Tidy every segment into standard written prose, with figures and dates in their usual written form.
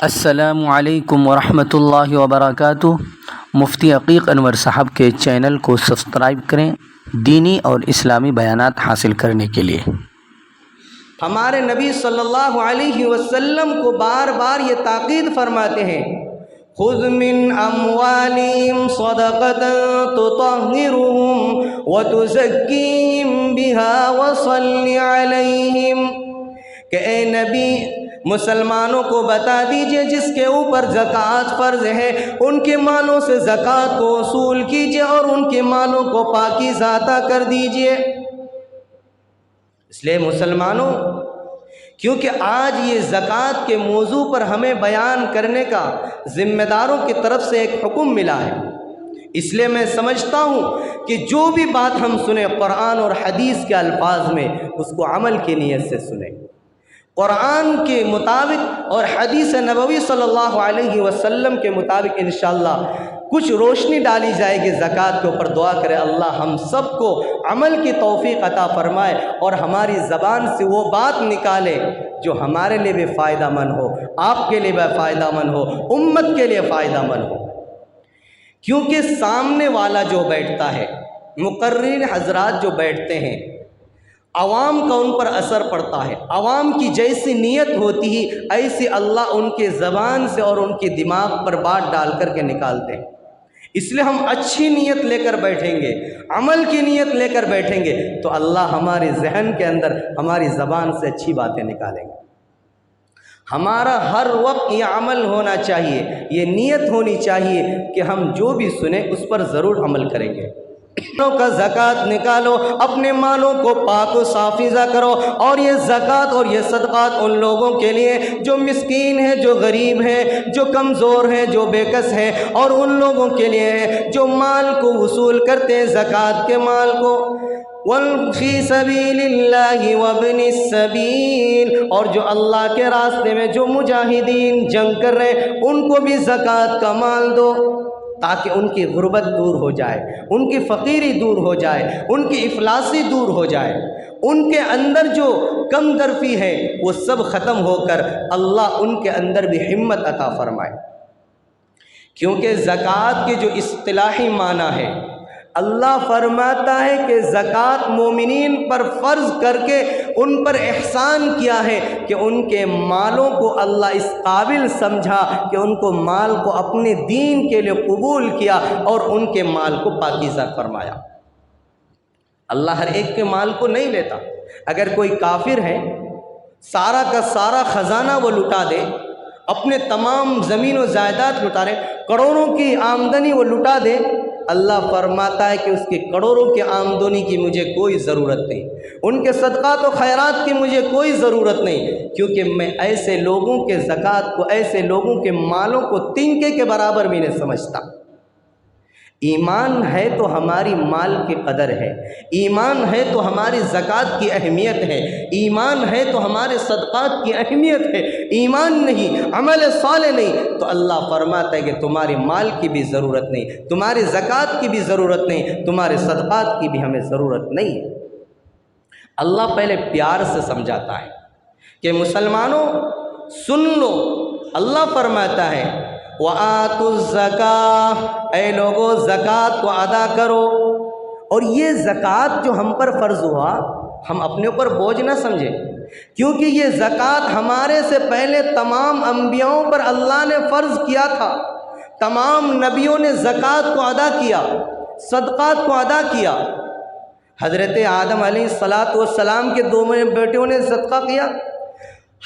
السلام علیکم ورحمۃ اللہ وبرکاتہ۔ مفتی عقیق انور صاحب کے چینل کو سبسکرائب کریں دینی اور اسلامی بیانات حاصل کرنے کے لیے۔ ہمارے نبی صلی اللہ علیہ وسلم کو بار بار یہ تاکید فرماتے ہیں، خذ من اموالہم صدقۃ تطہرہم وتزکیہم بہا وصل علیہم، کہ اے نبی مسلمانوں کو بتا دیجئے جس کے اوپر زکوٰۃ فرض ہے ان کے مالوں سے زکوٰۃ کو وصول کیجئے اور ان کے مالوں کو پاکیزہ عطا کر دیجئے۔ اس لیے مسلمانوں، کیونکہ آج یہ زکوٰۃ کے موضوع پر ہمیں بیان کرنے کا ذمہ داروں کی طرف سے ایک حکم ملا ہے، اس لیے میں سمجھتا ہوں کہ جو بھی بات ہم سنیں قرآن اور حدیث کے الفاظ میں اس کو عمل کی نیت سے سنیں، قرآن کے مطابق اور حدیث نبوی صلی اللہ علیہ وسلم کے مطابق انشاءاللہ کچھ روشنی ڈالی جائے گی زکوٰۃ کے اوپر۔ دعا کرے اللہ ہم سب کو عمل کی توفیق عطا فرمائے اور ہماری زبان سے وہ بات نکالے جو ہمارے لیے بھی فائدہ مند ہو، آپ کے لیے بھی فائدہ مند ہو، امت کے لیے فائدہ مند ہو۔ کیونکہ سامنے والا جو بیٹھتا ہے، مقررین حضرات جو بیٹھتے ہیں، عوام کا ان پر اثر پڑتا ہے، عوام کی جیسی نیت ہوتی ہی ایسی اللہ ان کے زبان سے اور ان کے دماغ پر بات ڈال کر کے نکالتے ہیں۔ اس لیے ہم اچھی نیت لے کر بیٹھیں گے، عمل کی نیت لے کر بیٹھیں گے تو اللہ ہمارے ذہن کے اندر ہماری زبان سے اچھی باتیں نکالیں گے۔ ہمارا ہر وقت یہ عمل ہونا چاہیے، یہ نیت ہونی چاہیے کہ ہم جو بھی سنیں اس پر ضرور عمل کریں گے۔ کا زکوٰۃ نکالو، اپنے مالوں کو پاک و صافیزہ کرو، اور یہ زکوٰۃ اور یہ صدقات ان لوگوں کے لیے جو مسکین ہیں، جو غریب ہیں، جو کمزور ہیں، جو بے کس ہیں، اور ان لوگوں کے لیے ہے جو مال کو وصول کرتے ہیں، زکوٰۃ کے مال کو، وَفِي سَبِيلِ اللَّهِ وَابْنِ السَّبِيلِ، اور جو اللہ کے راستے میں جو مجاہدین جنگ کر رہے ہیں ان کو بھی زکوٰۃ کا مال دو، تاکہ ان کی غربت دور ہو جائے، ان کی فقیری دور ہو جائے، ان کی افلاسی دور ہو جائے، ان کے اندر جو کم درفی ہے وہ سب ختم ہو کر اللہ ان کے اندر بھی ہمت عطا فرمائے۔ کیونکہ زکوٰۃ کے جو اصطلاحی معنی ہے، اللہ فرماتا ہے کہ زکوٰۃ مومنین پر فرض کر کے ان پر احسان کیا ہے کہ ان کے مالوں کو اللہ اس قابل سمجھا کہ ان کو مال کو اپنے دین کے لیے قبول کیا اور ان کے مال کو پاکیزہ فرمایا۔ اللہ ہر ایک کے مال کو نہیں لیتا۔ اگر کوئی کافر ہے سارا کا سارا خزانہ وہ لٹا دے، اپنے تمام زمین و جائیداد لٹا دے، کروڑوں کی آمدنی وہ لٹا دے، اللہ فرماتا ہے کہ اس کی کروڑوں کی آمدنی کی مجھے کوئی ضرورت نہیں، ان کے صدقات و خیرات کی مجھے کوئی ضرورت نہیں، کیونکہ میں ایسے لوگوں کے زکوٰۃ کو، ایسے لوگوں کے مالوں کو تنکے کے برابر بھی نہیں سمجھتا۔ ایمان ہے تو ہماری مال کی قدر ہے، ایمان ہے تو ہماری زکوٰۃ کی اہمیت ہے، ایمان ہے تو ہمارے صدقات کی اہمیت ہے، ایمان نہیں، عمل صالح نہیں تو اللہ فرماتا ہے کہ تمہاری مال کی بھی ضرورت نہیں، تمہاری زکوٰۃ کی بھی ضرورت نہیں، تمہارے صدقات کی بھی ہمیں ضرورت نہیں ہے۔ اللہ پہلے پیار سے سمجھاتا ہے کہ مسلمانوں سن لو، اللہ فرماتا ہے وَآتُوا الزَّكَاةَ، اے لوگو زکوٰۃ کو ادا کرو۔ اور یہ زکوٰۃ جو ہم پر فرض ہوا ہم اپنے اوپر بوجھ نہ سمجھیں، کیونکہ یہ زکوٰۃ ہمارے سے پہلے تمام انبیاؤں پر اللہ نے فرض کیا تھا، تمام نبیوں نے زکوٰۃ کو ادا کیا، صدقات کو ادا کیا۔ حضرت آدم علیہ السلام کے دو بیٹوں نے صدقہ کیا،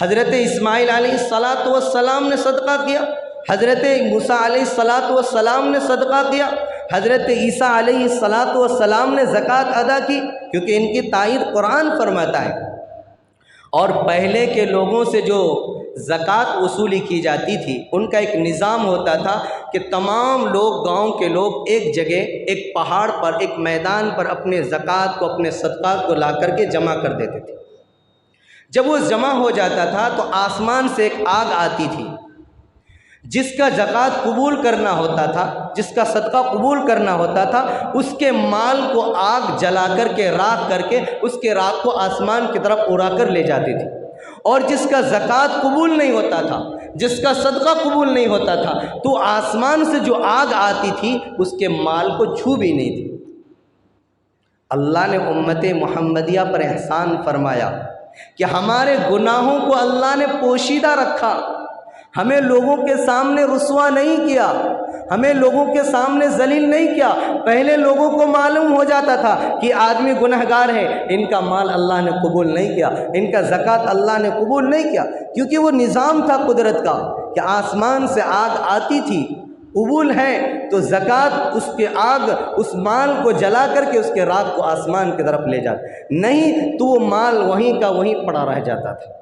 حضرت اسماعیل علیہ السلام نے صدقہ کیا، حضرت موسیٰ علیہ السلام نے صدقہ کیا، حضرت عیسیٰ علیہ السلام نے زکوٰۃ ادا کی، کیونکہ ان کی تائید قرآن فرماتا ہے۔ اور پہلے کے لوگوں سے جو زکوٰۃ وصولی کی جاتی تھی ان کا ایک نظام ہوتا تھا کہ تمام لوگ، گاؤں کے لوگ ایک جگہ، ایک پہاڑ پر، ایک میدان پر اپنے زکوٰۃ کو، اپنے صدقات کو لا کر کے جمع کر دیتے تھے۔ جب وہ جمع ہو جاتا تھا تو آسمان سے ایک آگ آتی تھی، جس کا زکوٰۃ قبول کرنا ہوتا تھا، جس کا صدقہ قبول کرنا ہوتا تھا، اس کے مال کو آگ جلا کر کے، راکھ کر کے، اس کے راکھ کو آسمان کی طرف اڑا کر لے جاتی تھی۔ اور جس کا زکوٰۃ قبول نہیں ہوتا تھا، جس کا صدقہ قبول نہیں ہوتا تھا، تو آسمان سے جو آگ آتی تھی اس کے مال کو چھو بھی نہیں تھی۔ اللہ نے امت محمدیہ پر احسان فرمایا کہ ہمارے گناہوں کو اللہ نے پوشیدہ رکھا، ہمیں لوگوں کے سامنے رسوا نہیں کیا، ہمیں لوگوں کے سامنے ذلیل نہیں کیا۔ پہلے لوگوں کو معلوم ہو جاتا تھا کہ آدمی گنہگار ہے، ان کا مال اللہ نے قبول نہیں کیا، ان کا زکوٰۃ اللہ نے قبول نہیں کیا، کیونکہ وہ نظام تھا قدرت کا کہ آسمان سے آگ آتی تھی، قبول ہے تو زکوٰۃ اس کے آگ اس مال کو جلا کر کے اس کے راکھ کو آسمان کی طرف لے جاتا، نہیں تو وہ مال وہیں کا وہیں پڑا رہ جاتا تھا۔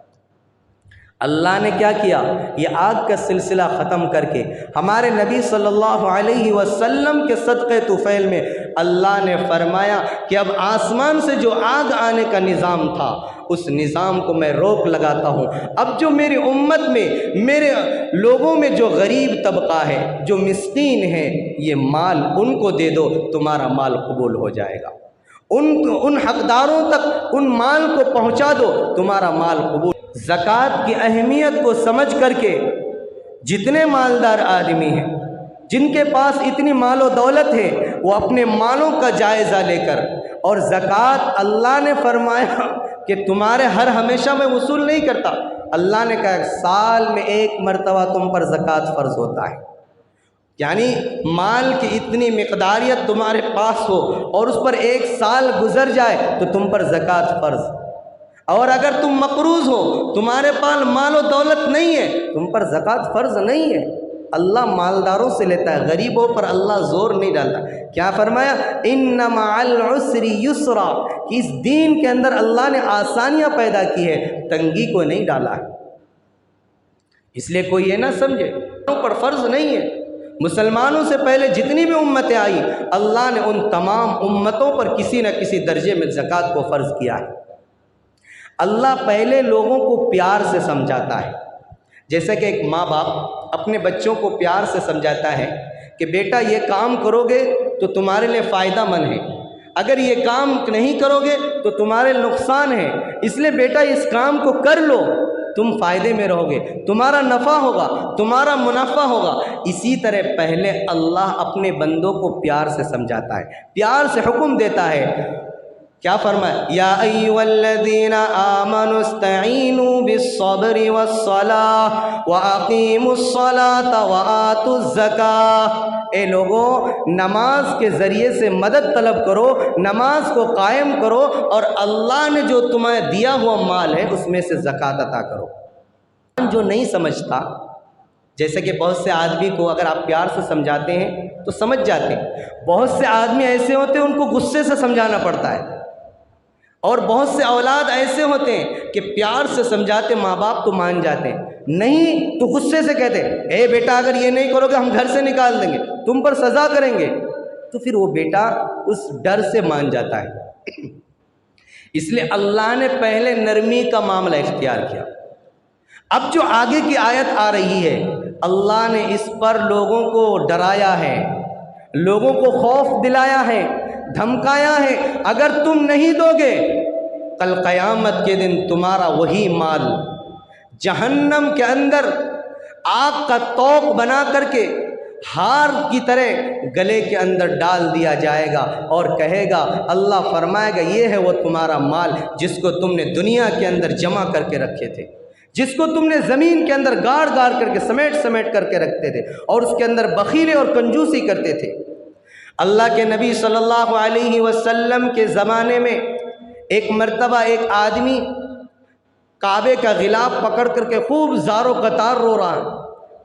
اللہ نے کیا کیا؟ یہ آگ کا سلسلہ ختم کر کے ہمارے نبی صلی اللہ علیہ وسلم کے صدقے طفیل میں اللہ نے فرمایا کہ اب آسمان سے جو آگ آنے کا نظام تھا اس نظام کو میں روک لگاتا ہوں۔ اب جو میری امت میں، میرے لوگوں میں جو غریب طبقہ ہے، جو مسکین ہے، یہ مال ان کو دے دو، تمہارا مال قبول ہو جائے گا۔ ان حقداروں تک ان مال کو پہنچا دو، تمہارا مال قبول۔ زکوٰۃ کی اہمیت کو سمجھ کر کے جتنے مالدار آدمی ہیں، جن کے پاس اتنی مال و دولت ہے، وہ اپنے مالوں کا جائزہ لے کر، اور زکوٰۃ اللہ نے فرمایا کہ تمہارے ہر ہمیشہ میں وصول نہیں کرتا، اللہ نے کہا سال میں ایک مرتبہ تم پر زکوٰۃ فرض ہوتا ہے، یعنی مال کی اتنی مقداریت تمہارے پاس ہو اور اس پر ایک سال گزر جائے تو تم پر زکوٰۃ فرض۔ اور اگر تم مقروض ہو، تمہارے پاس مال و دولت نہیں ہے، تم پر زکوٰۃ فرض نہیں ہے۔ اللہ مالداروں سے لیتا ہے، غریبوں پر اللہ زور نہیں ڈالتا۔ کیا فرمایا؟ ان مع العسر یسرا، کہ اس دین کے اندر اللہ نے آسانیاں پیدا کی ہے، تنگی کو نہیں ڈالا ہے۔ اس لیے کوئی یہ نہ سمجھے پر فرض نہیں ہے۔ مسلمانوں سے پہلے جتنی بھی امتیں آئی، اللہ نے ان تمام امتوں پر کسی نہ کسی درجے میں زکوٰۃ کو فرض کیا ہے۔ اللہ پہلے لوگوں کو پیار سے سمجھاتا ہے، جیسے کہ ایک ماں باپ اپنے بچوں کو پیار سے سمجھاتا ہے کہ بیٹا یہ کام کرو گے تو تمہارے لیے فائدہ مند ہے، اگر یہ کام نہیں کرو گے تو تمہارے نقصان ہے، اس لیے بیٹا اس کام کو کر لو، تم فائدے میں رہو گے، تمہارا نفع ہوگا، تمہارا منافع ہوگا۔ اسی طرح پہلے اللہ اپنے بندوں کو پیار سے سمجھاتا ہے، پیار سے حکم دیتا ہے۔ کیا فرمایا؟ یا ایھا الذین آمنوا استعینوا بالصبر والصلاۃ واقیموا الصلاۃ وآتوا الزکاۃ، اے لوگوں نماز کے ذریعے سے مدد طلب کرو، نماز کو قائم کرو، اور اللہ نے جو تمہیں دیا ہوا مال ہے اس میں سے زکوٰۃ عطا کرو۔ جو نہیں سمجھتا، جیسے کہ بہت سے آدمی کو اگر آپ پیار سے سمجھاتے ہیں تو سمجھ جاتے ہیں، بہت سے آدمی ایسے ہوتے ہیں ان کو غصے سے سمجھانا پڑتا ہے، اور بہت سے اولاد ایسے ہوتے ہیں کہ پیار سے سمجھاتے ماں باپ تو مان جاتے ہیں، نہیں تو غصے سے کہتے ہیں اے بیٹا اگر یہ نہیں کرو گے ہم گھر سے نکال دیں گے، تم پر سزا کریں گے، تو پھر وہ بیٹا اس ڈر سے مان جاتا ہے۔ اس لیے اللہ نے پہلے نرمی کا معاملہ اختیار کیا۔ اب جو آگے کی آیت آ رہی ہے، اللہ نے اس پر لوگوں کو ڈرایا ہے، لوگوں کو خوف دلایا ہے، دھمکایا ہے، اگر تم نہیں دو گے کل قیامت کے دن تمہارا وہی مال جہنم کے اندر آگ کا توق بنا کر کے ہار کی طرح گلے کے اندر ڈال دیا جائے گا، اور کہے گا، اللہ فرمائے گا یہ ہے وہ تمہارا مال جس کو تم نے دنیا کے اندر جمع کر کے رکھے تھے، جس کو تم نے زمین کے اندر گاڑ گاڑ کر کے سمیٹ کر کے رکھتے تھے، اور اس کے اندر بخیلی اور کنجوسی کرتے تھے۔ اللہ کے نبی صلی اللہ علیہ وسلم کے زمانے میں ایک مرتبہ ایک آدمی کعبے کا غلاف پکڑ کر کے خوب زار و قطار رو رہا ہے،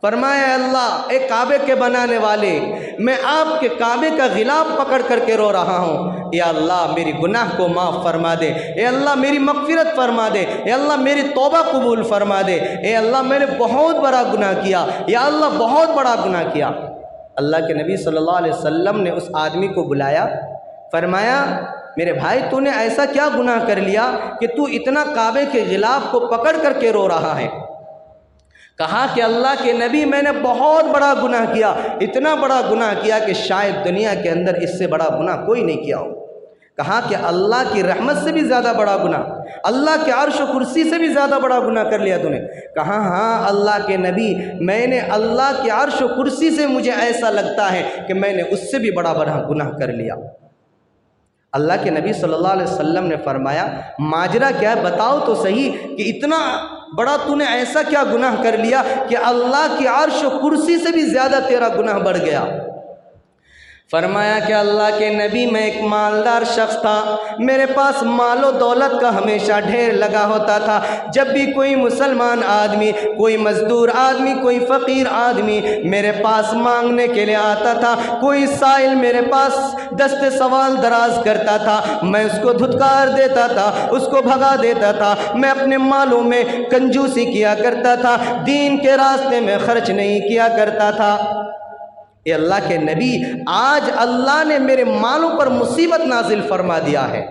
فرمایا اللہ اے کعبے کے بنانے والے، میں آپ کے کعبے کا غلاف پکڑ کر کے رو رہا ہوں، یا اللہ میری گناہ کو معاف فرما دے، اے اللہ میری مغفرت فرما دے، اے اللہ میری توبہ قبول فرما دے، اے اللہ میں نے بہت بڑا گناہ کیا، یا اللہ بہت بڑا گناہ کیا۔ اللہ کے نبی صلی اللہ علیہ وسلم نے اس آدمی کو بلایا، فرمایا میرے بھائی تو نے ایسا کیا گناہ کر لیا کہ تو اتنا کعبے کے غلاف کو پکڑ کر کے رو رہا ہے؟ کہا کہ اللہ کے نبی میں نے بہت بڑا گناہ کیا، اتنا بڑا گناہ کیا کہ شاید دنیا کے اندر اس سے بڑا گناہ کوئی نہیں کیا ہو۔ کہا کہ اللہ کی رحمت سے بھی زیادہ بڑا گناہ، اللہ کے عرش و کرسی سے بھی زیادہ بڑا گناہ کر لیا تو نے؟ کہا ہاں اللہ کے نبی، میں نے اللہ کے عرش و کرسی سے مجھے ایسا لگتا ہے کہ میں نے اس سے بھی بڑا گناہ کر لیا۔ اللہ کے نبی صلی اللہ علیہ وسلم نے فرمایا ماجرا کیا ہے، بتاؤ تو صحیح کہ اتنا بڑا تو نے ایسا کیا گناہ کر لیا کہ اللہ کی عرش و کرسی سے بھی زیادہ تیرا گناہ بڑھ گیا؟ فرمایا کہ اللہ کے نبی میں ایک مالدار شخص تھا، میرے پاس مال و دولت کا ہمیشہ ڈھیر لگا ہوتا تھا۔ جب بھی کوئی مسلمان آدمی، کوئی مزدور آدمی، کوئی فقیر آدمی میرے پاس مانگنے کے لیے آتا تھا، کوئی سائل میرے پاس دست سوال دراز کرتا تھا، میں اس کو دھتکار دیتا تھا، اس کو بھگا دیتا تھا۔ میں اپنے مالوں میں کنجوسی کیا کرتا تھا، دین کے راستے میں خرچ نہیں کیا کرتا تھا۔ اے اللہ کے نبی، آج اللہ نے میرے مالوں پر مصیبت نازل فرما دیا ہے۔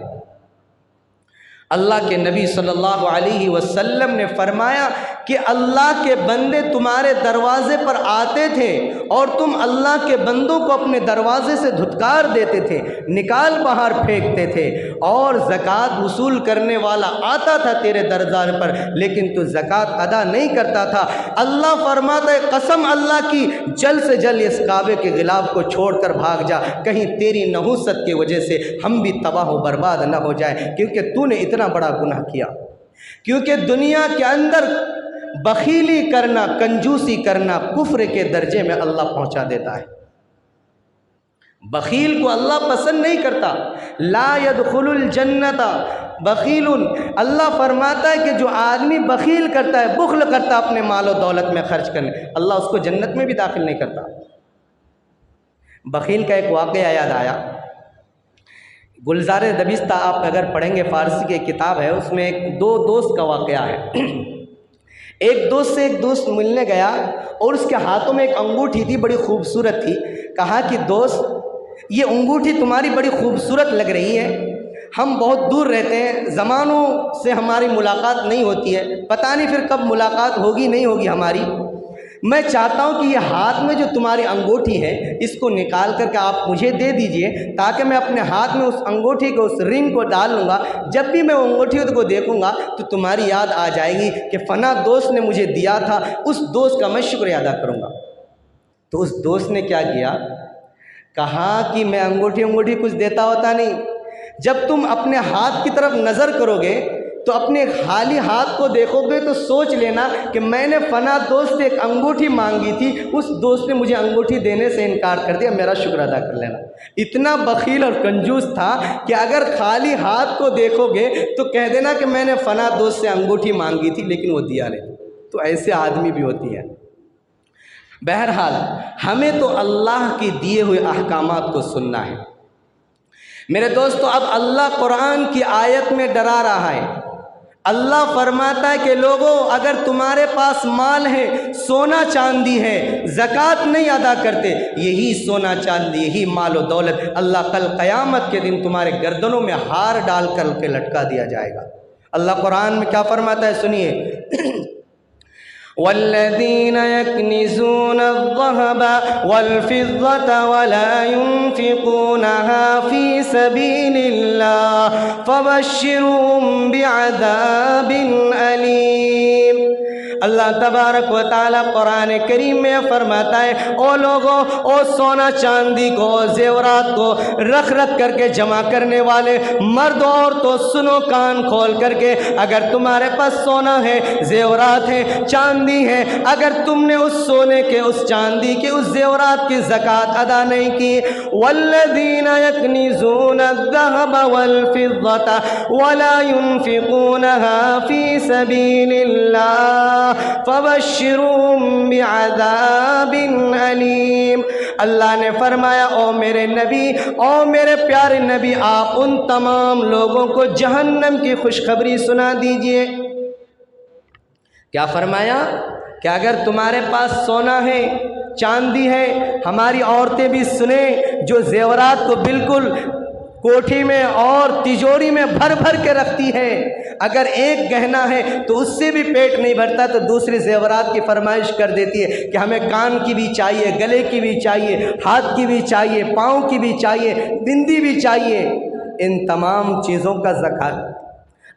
اللہ کے نبی صلی اللہ علیہ وسلم نے فرمایا کہ اللہ کے بندے تمہارے دروازے پر آتے تھے اور تم اللہ کے بندوں کو اپنے دروازے سے دھتکار دیتے تھے، نکال باہر پھینکتے تھے، اور زکوٰۃ وصول کرنے والا آتا تھا تیرے دروازے پر لیکن تو زکوٰۃ ادا نہیں کرتا تھا۔ اللہ فرماتا ہے قسم اللہ کی، جلد سے جلد اس کعبے کے غلاف کو چھوڑ کر بھاگ جا، کہیں تیری نحوست کی وجہ سے ہم بھی تباہ و برباد نہ ہو جائے، کیونکہ تو نے اتنا بڑا گناہ کیا۔ کیونکہ دنیا کے اندر بخیلی کرنا، کنجوسی کرنا کفر کے درجے میں اللہ پہنچا دیتا ہے۔ بخیل کو اللہ پسند نہیں کرتا۔ لا يدخل الجنت بخیل، اللہ فرماتا ہے کہ جو آدمی بخیل کرتا ہے، بخل کرتا ہے اپنے مال و دولت میں خرچ کرنے، اللہ اس کو جنت میں بھی داخل نہیں کرتا۔ بخیل کا ایک واقعہ یاد آیا، گلزار دبستہ آپ اگر پڑھیں گے، فارسی کی کتاب ہے، اس میں دو دوست کا واقعہ ہے۔ ایک دوست سے ایک دوست ملنے گیا اور اس کے ہاتھوں میں ایک انگوٹھی تھی، بڑی خوبصورت تھی۔ کہا کہ دوست یہ انگوٹھی تمہاری بڑی خوبصورت لگ رہی ہے، ہم بہت دور رہتے ہیں، زمانوں سے ہماری ملاقات نہیں ہوتی ہے، پتہ نہیں پھر کب ملاقات ہوگی نہیں ہوگی ہماری، میں چاہتا ہوں کہ یہ ہاتھ میں جو تمہاری انگوٹھی ہے اس کو نکال کر کے آپ مجھے دے دیجئے، تاکہ میں اپنے ہاتھ میں اس انگوٹھی کو، اس رنگ کو ڈال لوں گا، جب بھی میں انگوٹھی کو دیکھوں گا تو تمہاری یاد آ جائے گی کہ فلاں دوست نے مجھے دیا تھا، اس دوست کا میں شکریہ ادا کروں گا۔ تو اس دوست نے کیا کیا؟ کہا کہ میں انگوٹھی کچھ دیتا ہوتا نہیں، جب تم اپنے ہاتھ کی طرف نظر کرو گے تو اپنے خالی ہاتھ کو دیکھو گے تو سوچ لینا کہ میں نے فلاں دوست سے ایک انگوٹھی مانگی تھی، اس دوست نے مجھے انگوٹھی دینے سے انکار کر دیا، میرا شکر ادا کر لینا۔ اتنا بخیل اور کنجوس تھا کہ اگر خالی ہاتھ کو دیکھو گے تو کہہ دینا کہ میں نے فلاں دوست سے انگوٹھی مانگی تھی لیکن وہ دیا نہیں۔ تو ایسے آدمی بھی ہوتی ہیں۔ بہرحال ہمیں تو اللہ کے دیے ہوئے احکامات کو سننا ہے۔ میرے دوستو، اب اللہ قرآن کی آیت میں ڈرا رہا ہے۔ اللہ فرماتا ہے کہ لوگوں، اگر تمہارے پاس مال ہے، سونا چاندی ہے، زکوٰۃ نہیں ادا کرتے، یہی سونا چاندی، یہی مال و دولت اللہ کل قیامت کے دن تمہارے گردنوں میں ہار ڈال کر کے لٹکا دیا جائے گا۔ اللہ قرآن میں کیا فرماتا ہے سنیے، والذین یکنزون الذہب والفضة ولا ينفقونها في سبیل اللہ فبشرهم بعذاب علیم۔ اللہ تبارک و تعالیٰ قرآن کریم میں فرماتا ہے، او لوگوں، او سونا چاندی کو، زیورات کو رکھ کر کے جمع کرنے والے مرد اور تو سنو کان کھول کر کے، اگر تمہارے پاس سونا ہے، زیورات ہے، چاندی ہے، اگر تم نے اس سونے کے، اس چاندی کے، اس زیورات کی زکوٰۃ ادا نہیں کی، والذین یکنزون الذہب والفضة ولا ينفقونها فی سبیل اللہ فبشرهم بعذاب علیم۔ اللہ نے فرمایا، او میرے نبی، او میرے پیارے نبی، آپ ان تمام لوگوں کو جہنم کی خوشخبری سنا دیجئے۔ کیا فرمایا کہ اگر تمہارے پاس سونا ہے، چاندی ہے، ہماری عورتیں بھی سنیں جو زیورات کو بالکل کوٹھی میں اور تجوری میں بھر بھر کے رکھتی ہے، اگر ایک گہنا ہے تو اس سے بھی پیٹ نہیں بھرتا تو دوسرے زیورات کی فرمائش کر دیتی ہے کہ ہمیں کان کی بھی چاہیے، گلے کی بھی چاہیے، ہاتھ کی بھی چاہیے، پاؤں کی بھی چاہیے، بندی بھی چاہیے۔ ان تمام چیزوں کا زکات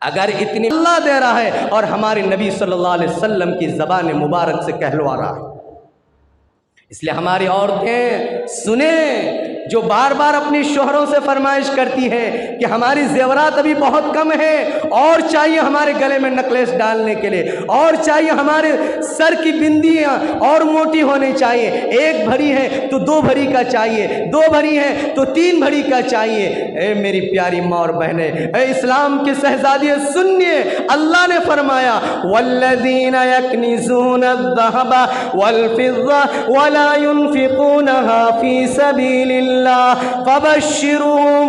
اگر اتنی اللہ دے رہا ہے اور ہمارے نبی صلی اللہ علیہ وسلم کی زبان مبارک سے کہلوا رہا ہے، اس لیے ہماری عورتیں سنیں جو بار بار اپنی شوہروں سے فرمائش کرتی ہے کہ ہماری زیورات ابھی بہت کم ہیں، اور چاہیے ہمارے گلے میں نکلیس ڈالنے کے لیے، اور چاہیے ہمارے سر کی بندیاں اور موٹی ہونی چاہیے، 1 بھری ہے تو 2 بھری کا چاہیے، 2 بھری ہے تو 3 بھری کا چاہیے۔ اے میری پیاری ماں اور بہنیں، اے اسلام کے شہزادی سنیے، اللہ نے فرمایا والذین یکنزون الذھب والفضہ ولا ينفقونها فی سبیل اللہ فبشرهم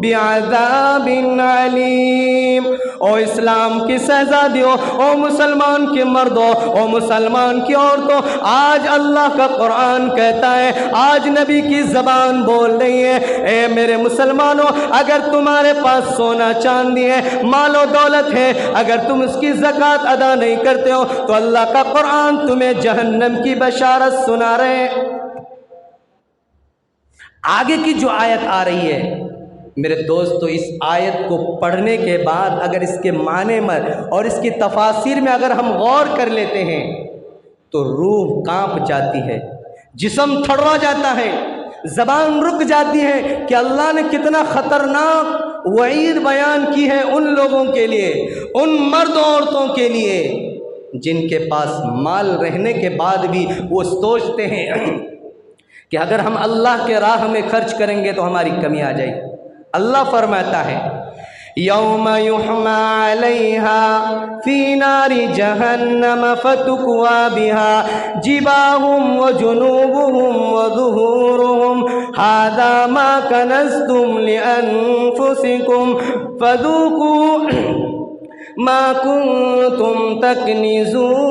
بعذاب علیم۔ او اسلام کی شہزادیوں، او مسلمان کے مردوں، او مسلمان کی عورتوں، آج اللہ کا قرآن کہتا ہے، آج نبی کی زبان بول رہی ہے، اے میرے مسلمانوں، اگر تمہارے پاس سونا چاندی ہے، مال و دولت ہے، اگر تم اس کی زکوٰۃ ادا نہیں کرتے ہو تو اللہ کا قرآن تمہیں جہنم کی بشارت سنا رہے ہیں۔ آگے کی جو آیت آ رہی ہے میرے دوستو، اس آیت کو پڑھنے کے بعد اگر اس کے معنی میں اور اس کی تفاسیر میں اگر ہم غور کر لیتے ہیں تو روح کانپ جاتی ہے، جسم تھرا جاتا ہے، زبان رک جاتی ہے کہ اللہ نے کتنا خطرناک وعید بیان کی ہے ان لوگوں کے لیے، ان مرد عورتوں کے لیے جن کے پاس مال رہنے کے بعد بھی وہ سوچتے ہیں کہ اگر ہم اللہ کے راہ میں خرچ کریں گے تو ہماری کمی آ جائے گی۔ اللہ فرماتا ہے یوم یحمى علیہا فی نار جہنم فتکوی بہا جباہم وجنوبہم وظہورہم ھذا ما کنزتم لانفسکم فذوقوا ما کنتم تکنزون۔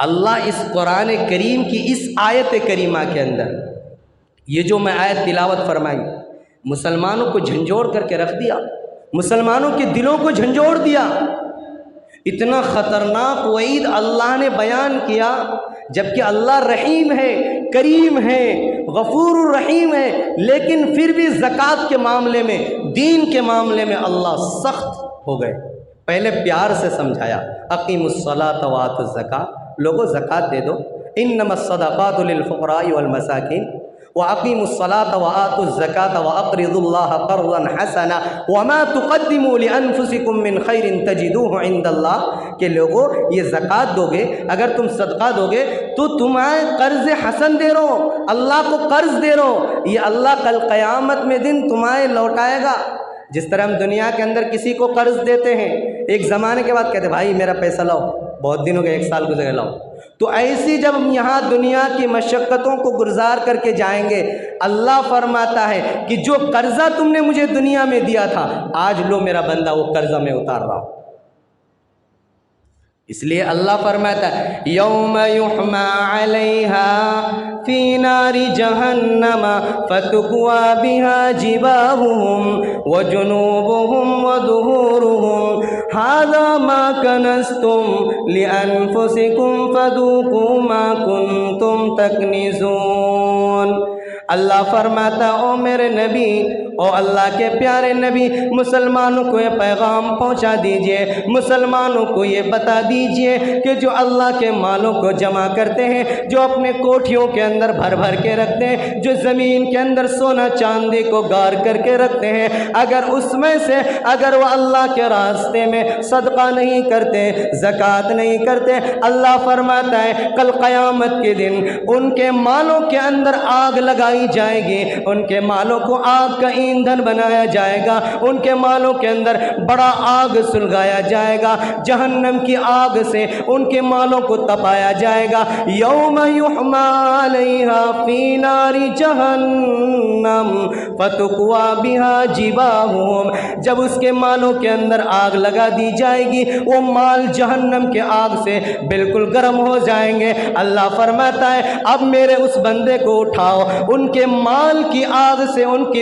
اللہ اس قرآن کریم کی اس آیت کریمہ کے اندر یہ جو میں آیت تلاوت فرمائی، مسلمانوں کو جھنجھوڑ کر کے رکھ دیا، مسلمانوں کے دلوں کو جھنجھوڑ دیا۔ اتنا خطرناک وعید اللہ نے بیان کیا، جبکہ اللہ رحیم ہے، کریم ہے، غفور الرحیم ہے، لیکن پھر بھی زکوٰۃ کے معاملے میں، دین کے معاملے میں اللہ سخت ہو گئے۔ پہلے پیار سے سمجھایا، اقیموا الصلاۃ وآتوا الزکاۃ، لوگوں زکوٰۃ دے دو، انما الصدقات للفقراء والمساکین وَأَقِيمُوا الصَّلَاةَ وَآتُوا الزَّكَاةَ وَأَقْرِضُوا اللَّهَ قَرْضًا حَسَنًا وَمَا تُقَدِّمُوا لِأَنفُسِكُم مِّن خَيْرٍ تَجِدُوهُ عِندَ اللَّهِ، کہ لوگوں یہ زکوٰۃ دو گے، اگر تم صدقہ دو گے تو تمہیں قرض حسن دے رہو، اللہ کو قرض دے رہو، یہ اللہ کل قیامت میں دن تمہیں لوٹائے گا۔ جس طرح ہم دنیا کے اندر کسی کو قرض دیتے ہیں، ایک زمانے کے بعد کہتے ہیں بھائی میرا پیسہ لاؤ، بہت دن ہو گئے، 1 سال گزرے، لاؤ۔ تو ایسی جب ہم یہاں دنیا کی مشقتوں کو گزار کر کے جائیں گے، اللہ فرماتا ہے کہ جو قرضہ تم نے مجھے دنیا میں دیا تھا، آج لو میرا بندہ وہ قرضہ میں اتار رہا ہوں۔ اس لیے اللہ فرماتا ہے یوم یحمى علیہا فی نار جہنم فتکوی بہا جباہہم وجنوبہم وظہورہم ھذا ما کنزتم لانفسکم فذوقوا ما کنتم تکنزون۔ اللہ فرماتا او میرے نبی، او اللہ کے پیارے نبی، مسلمانوں کو یہ پیغام پہنچا دیجئے، مسلمانوں کو یہ بتا دیجئے کہ جو اللہ کے مالوں کو جمع کرتے ہیں، جو اپنے کوٹھیوں کے اندر بھر بھر کے رکھتے ہیں، جو زمین کے اندر سونا چاندی کو گار کر کے رکھتے ہیں، اگر اس میں سے اگر وہ اللہ کے راستے میں صدقہ نہیں کرتے، زکوٰۃ نہیں کرتے، اللہ فرماتا ہے کل قیامت کے دن ان کے مالوں کے اندر آگ لگائی جائے گی، ان کے مالوں کو آگ کا ایندھن بنایا جائے گا، ان کے مالوں کے اندر بڑا آگ سلگایا جائے گا، جہنم کی آگ سے ان کے مالوں کو تپایا جائے گا۔ یوم یحمى علیہا فی نار جہنم فتکوی بہا جباہہم، جب اس کے مالوں کے اندر آگ لگا دی جائے گی، وہ مال جہنم کے آگ سے بالکل گرم ہو جائیں گے۔ اللہ فرماتا ہے اب میرے اس بندے کو اٹھاؤ، ان کے مال کی آگ سے ان کی